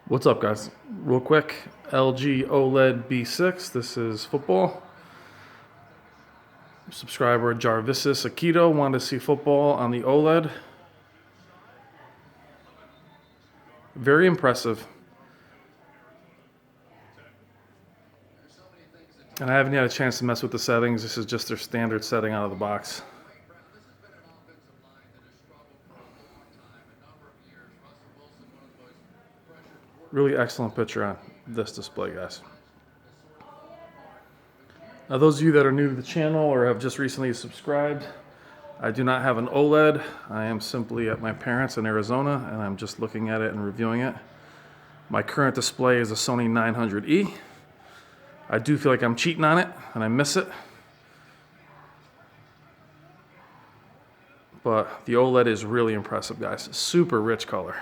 What's up, guys? Real quick, LG OLED B6. This is football. Subscriber Jarvisus Akito wanted to see football on the OLED. Very impressive. And I haven't had a chance to mess with the settings. This is just their standard setting out of the box. Really excellent picture on this display, guys. Now, those of you that are new to the channel or have just recently subscribed, I do not have an OLED. I am simply at my parents' in Arizona, and I'm just looking at it and reviewing it. My current display is a Sony 900E. I do feel like I'm cheating on it, and I miss it. But the OLED is really impressive, guys. Super rich color.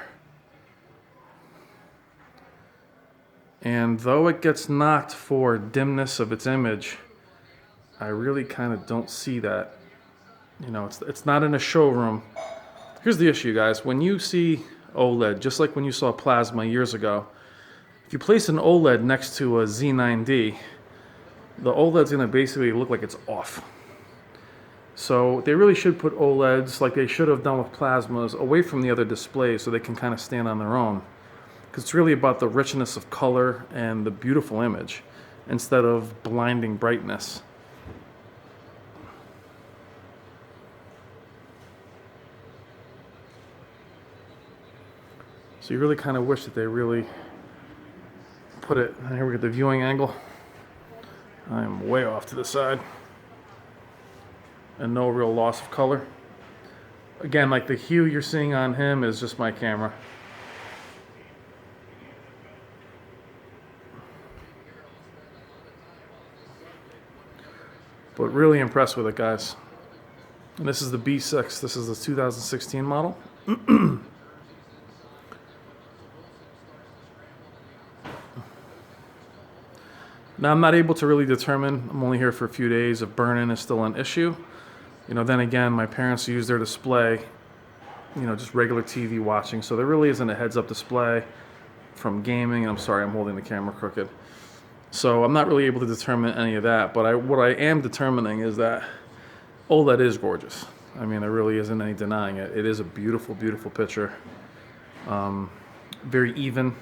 And though it gets knocked for dimness of its image, I really kind of don't see that. You know, it's not in a showroom. Here's the issue, guys. When you see OLED, just like when you saw plasma years ago, if you place an OLED next to a Z9D, the OLED's going to basically look like it's off. So they really should put OLEDs, like they should have done with plasmas, away from the other displays so they can kind of stand on their own. Because it's really about the richness of color and the beautiful image instead of blinding brightness. So you really kind of wish that they really put it, and here we get the viewing angle. I'm way off to the side. And no real loss of color. Again, like the hue you're seeing on him is just my camera. But really impressed with it, guys. And this is the B6. This is the 2016 model. Now, I'm not able to really determine, I'm only here for a few days, if burn-in is still an issue. You know, then again, my parents use their display, you know, just regular TV watching, so there really isn't a heads-up display from gaming. I'm sorry, I'm holding the camera crooked. So I'm not really able to determine any of that, but what I am determining is that OLED is gorgeous. I mean, there really isn't any denying it. It is a beautiful, beautiful picture. Very even.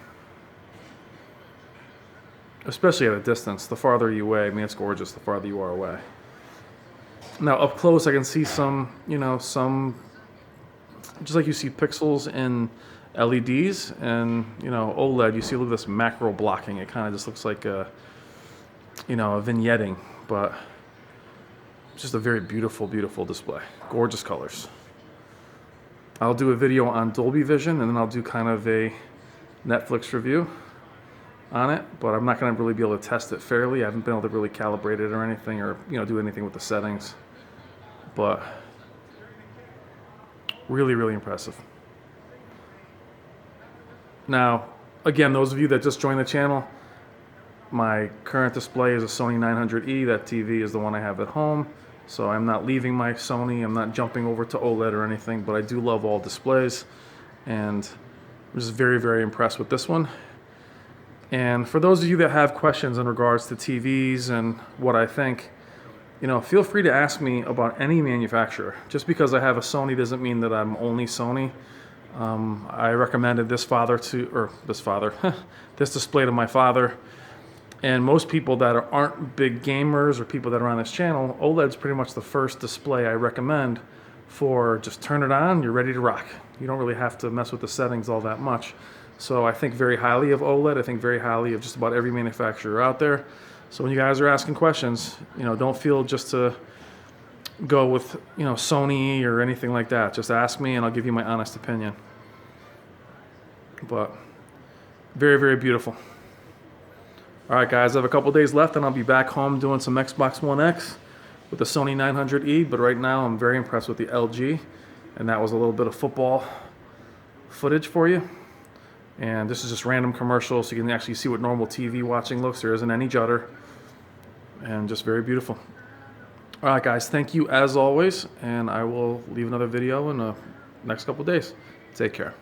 Especially at a distance. The farther you away, I mean, it's gorgeous the farther you are away. Now, up close, I can see some, you know, just like you see pixels in LEDs and, you know, OLED, you see a little of this macro blocking. It kind of just looks like a, you know, a vignetting, but it's just a very beautiful, beautiful display. Gorgeous colors. I'll do a video on Dolby Vision, and then I'll do kind of a Netflix review on it, but I'm not going to really be able to test it fairly. I haven't been able to really calibrate it or anything, or, you know, do anything with the settings. But really, really impressive. Now, again, those of you that just joined the channel, my current display is a Sony 900E. That TV is the one I have at home. So I'm not leaving my Sony. I'm not jumping over to OLED or anything, but I do love all displays. And I'm just very, very impressed with this one. And for those of you that have questions in regards to TVs and what I think, you know, feel free to ask me about any manufacturer. Just because I have a Sony doesn't mean that I'm only Sony. I recommended this display to my father. And most people that aren't big gamers or people that are on this channel, OLED's pretty much the first display I recommend for just turn it on, you're ready to rock. You don't really have to mess with the settings all that much. So I think very highly of OLED. I think very highly of just about every manufacturer out there. So when you guys are asking questions, you know, don't feel just to go with, you know, Sony or anything like that. Just ask me and I'll give you my honest opinion. But very, very beautiful. All right, guys, I have a couple days left and I'll be back home doing some Xbox One X with the Sony 900E. But right now I'm very impressed with the LG. And that was a little bit of football footage for you. And this is just random commercials, so you can actually see what normal TV watching looks. There isn't any judder. And just very beautiful. All right, guys, thank you as always. And I will leave another video in the next couple days. Take care.